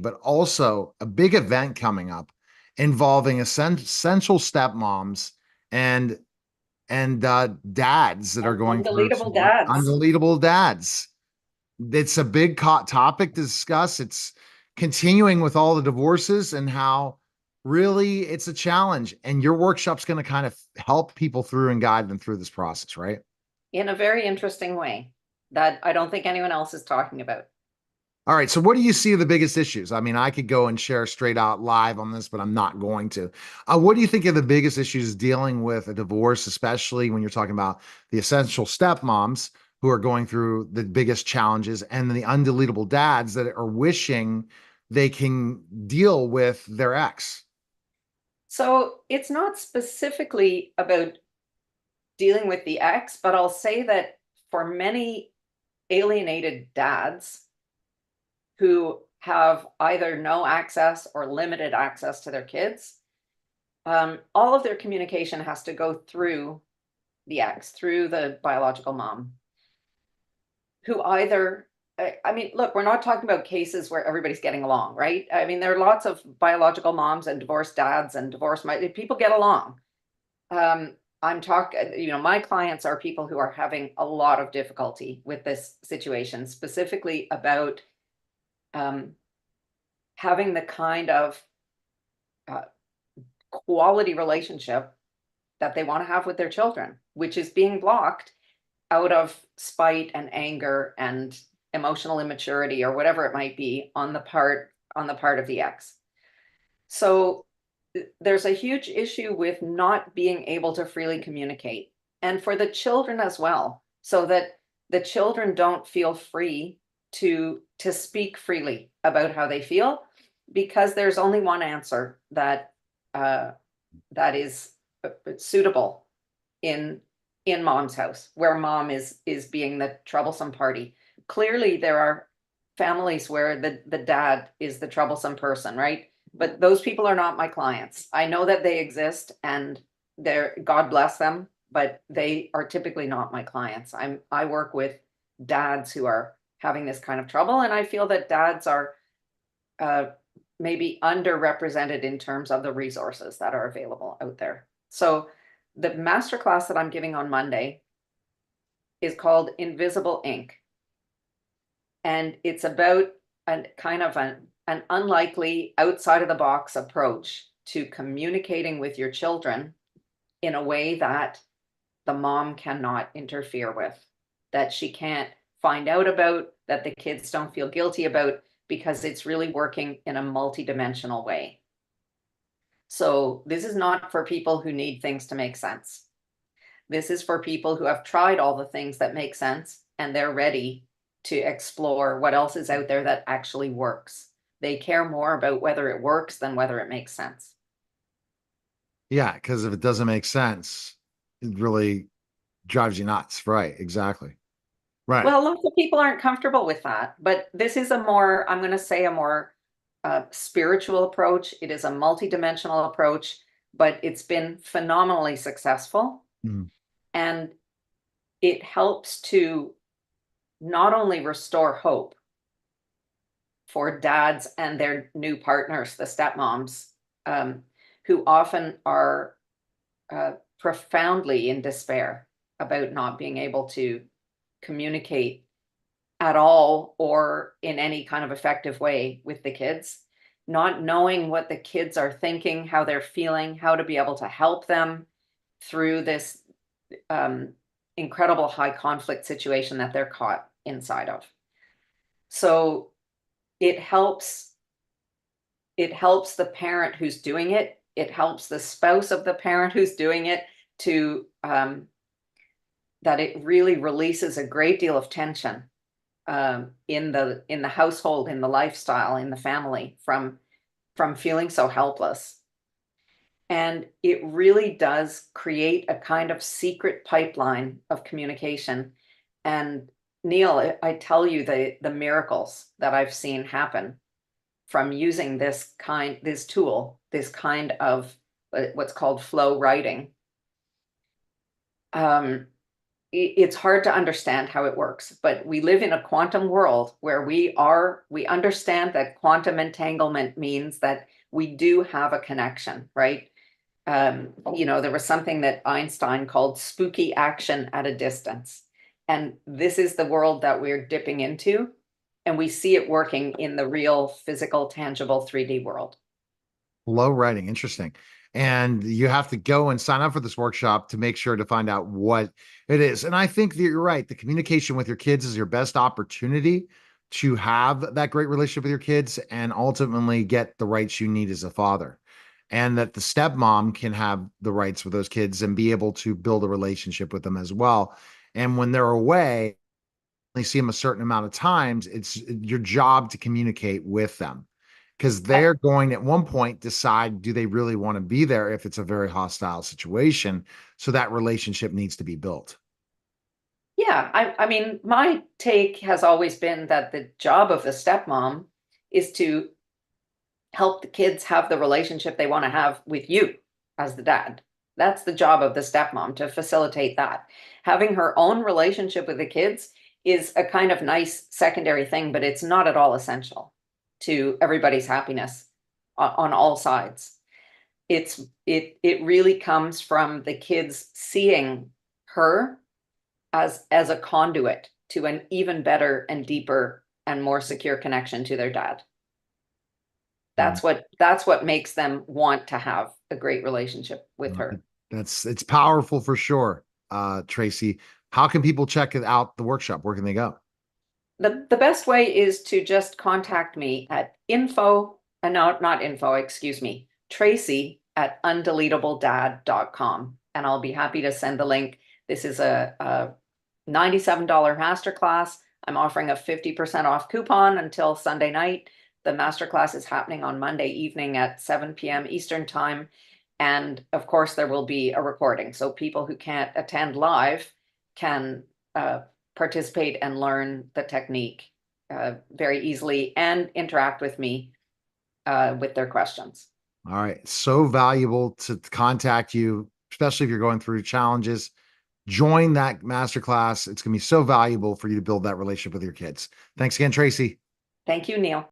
but also a big event coming up involving essential stepmoms and dads that are going through Undeletable some dads. undeletable dads. It's a big topic to discuss. It's continuing with all the divorces and how really it's a challenge. And your workshop's going to kind of help people through and guide them through this process, right? In a very interesting way that I don't think anyone else is talking about. All right. So, what do you see the biggest issues? I mean, I could go and share straight out live on this, but I'm not going to. What do you think are the biggest issues dealing with a divorce, especially when you're talking about the essential stepmoms who are going through the biggest challenges and the undeletable dads that are wishing they can deal with their ex? So it's not specifically about dealing with the ex, but I'll say that for many alienated dads who have either no access or limited access to their kids, all of their communication has to go through the ex, through the biological mom, who either, I mean, look, we're not talking about cases where everybody's getting along, right? I mean, there are lots of biological moms and divorced dads and divorced people get along. I'm talking, my clients are people who are having a lot of difficulty with this situation, specifically about um, having the kind of uh, quality relationship that they want to have with their children, which is being blocked out of spite and anger and emotional immaturity or whatever it might be on the part of the ex. So there's a huge issue with not being able to freely communicate, and for the children as well, so that the children don't feel free to speak freely about how they feel, because there's only one answer uh, that is suitable in in mom's house, where mom is being the troublesome party. Clearly there are families where the dad is the troublesome person, right? But those people are not my clients. I know that they exist, and they're, God bless them, but they are typically not my clients. I work with dads who are having this kind of trouble, and I feel that dads are uh, maybe underrepresented in terms of the resources that are available out there. So the masterclass that I'm giving on Monday is called Invisible Ink. And it's about a kind of an unlikely, outside of the box approach to communicating with your children in a way that the mom cannot interfere with, that she can't find out about, that the kids don't feel guilty about, because it's really working in a multidimensional way. So this is not for people who need things to make sense. This is for people who have tried all the things that make sense, and they're ready to explore what else is out there that actually works. They care more about whether it works than whether it makes sense. Yeah, because if it doesn't make sense, it really drives you nuts. Right. Exactly. Right. Well, lots of people aren't comfortable with that, but this is a more, I'm going to say, a more spiritual approach. It is a multidimensional approach, but it's been phenomenally successful. Mhm. And it helps to not only restore hope for dads and their new partners, the stepmoms, um, who often are profoundly in despair about not being able to communicate at all or in any kind of effective way with the kids, not knowing what the kids are thinking, how they're feeling, how to be able to help them through this um, incredible high conflict situation that they're caught inside of. So it helps it helps the parent who's doing it. It helps the spouse of the parent who's doing it to that it really releases a great deal of tension in the household, in the lifestyle, in the family, from feeling so helpless. And it really does create a kind of secret pipeline of communication. And Neil, I tell you the miracles that I've seen happen from using this tool, this kind of what's called flow writing. Um, it's hard to understand how it works, but we live in a quantum world where we understand that quantum entanglement means that we do have a connection, right? There was something that Einstein called spooky action at a distance. And this is the world that we're dipping into. And we see it working in the real physical, tangible 3D world. Low writing, interesting. And you have to go and sign up for this workshop to make sure to find out what it is. And I think that you're right. The communication with your kids is your best opportunity to have that great relationship with your kids and ultimately get the rights you need as a father. And that the stepmom can have the rights with those kids and be able to build a relationship with them as well. And when they're away, only see them a certain amount of times, it's your job to communicate with them because I, they're going at one point decide, do they really want to be there if it's a very hostile situation? So that relationship needs to be built. yeah, I mean, my take has always been that the job of the stepmom is to help the kids have the relationship they want to have with you as the dad. That's the job of the stepmom, to facilitate that. Having her own relationship with the kids is a kind of nice secondary thing, but it's not at all essential to everybody's happiness on all sides. It really comes from the kids seeing her as a conduit to an even better and deeper and more secure connection to their dad. Mm. That's what makes them want to have a great relationship with Uh, her. it's powerful for sure. Tracy, how can people check it out, the workshop? Where can they go? The best way is to just contact me at not info, excuse me, Tracy at undeletabledad.com, and I'll be happy to send the link. This is a $97 masterclass. I'm offering a 50% off coupon until Sunday night. The masterclass is happening on Monday evening at 7 p.m. Eastern time. And of course, there will be a recording. So people who can't attend live can participate and learn the technique very easily and interact with me with their questions. All right. So valuable to contact you, especially if you're going through challenges. Join that masterclass. It's going to be so valuable for you to build that relationship with your kids. Thanks again, Tracy. Thank you, Neil.